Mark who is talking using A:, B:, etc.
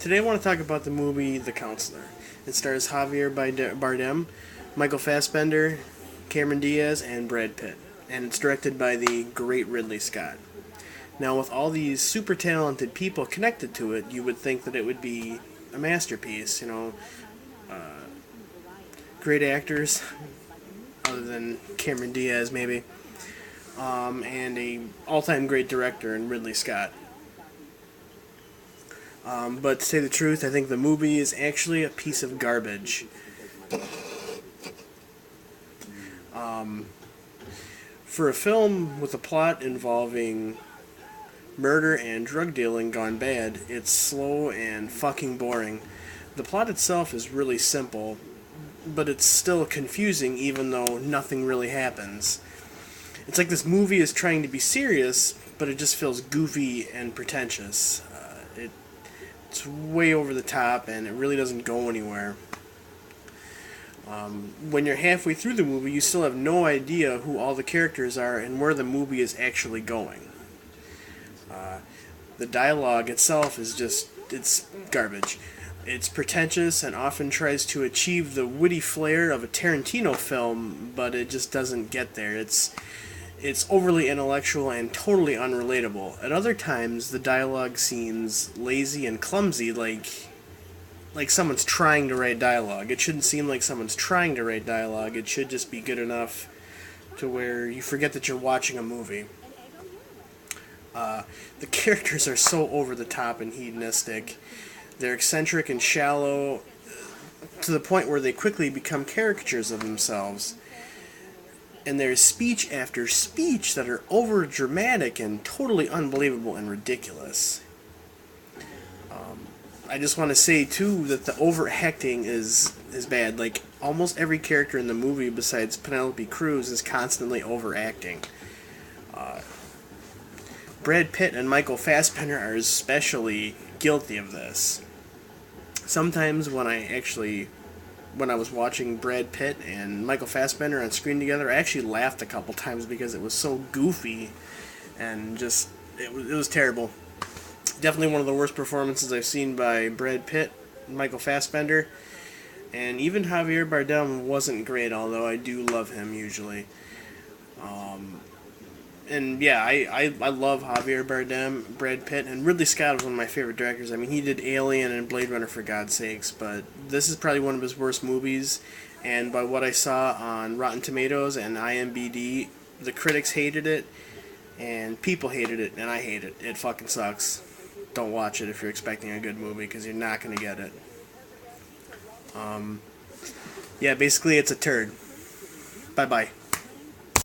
A: Today I want to talk about the movie The Counselor. It stars Javier Bardem, Michael Fassbender, Cameron Diaz, and Brad Pitt. And it's directed by the great Ridley Scott. Now, with all these super talented people connected to it, you would think that it would be a masterpiece. Great actors, other than Cameron Diaz maybe, and a all-time great director in Ridley Scott. But to say the truth, I think the movie is actually a piece of garbage. For a film with a plot involving murder and drug dealing gone bad, it's slow and fucking boring. The plot itself is really simple, but it's still confusing even though nothing really happens. It's like this movie is trying to be serious, but it just feels goofy and pretentious. It's way over the top and it really doesn't go anywhere. When you're halfway through the movie, you still have no idea who all the characters are and where the movie is actually going. The dialogue itself is it's garbage. It's pretentious and often tries to achieve the witty flair of a Tarantino film, but it just doesn't get there. It's overly intellectual and totally unrelatable. At other times, the dialogue seems lazy and clumsy, like someone's trying to write dialogue. It shouldn't seem like someone's trying to write dialogue. It should just be good enough to where you forget that you're watching a movie. The characters are so over the top and hedonistic. They're eccentric and shallow to the point where they quickly become caricatures of themselves. And there's speech after speech that are over dramatic and totally unbelievable and ridiculous. I just want to say too that the overacting is bad. Like almost every character in the movie besides Penelope Cruz is constantly overacting. Brad Pitt and Michael Fassbender are especially guilty of this. Sometimes when I was watching Brad Pitt and Michael Fassbender on screen together, I actually laughed a couple times because it was so goofy and just it was terrible. Definitely one of the worst performances I've seen by Brad Pitt and Michael Fassbender. And even Javier Bardem wasn't great, although I do love him usually. And yeah, I love Javier Bardem, Brad Pitt, and Ridley Scott was one of my favorite directors. I mean, he did Alien and Blade Runner for God's sakes, but this is probably one of his worst movies. And by what I saw on Rotten Tomatoes and IMDb, the critics hated it, and people hated it, and I hate it. It fucking sucks. Don't watch it if you're expecting a good movie, because you're not going to get it. Yeah, basically it's a turd. Bye-bye.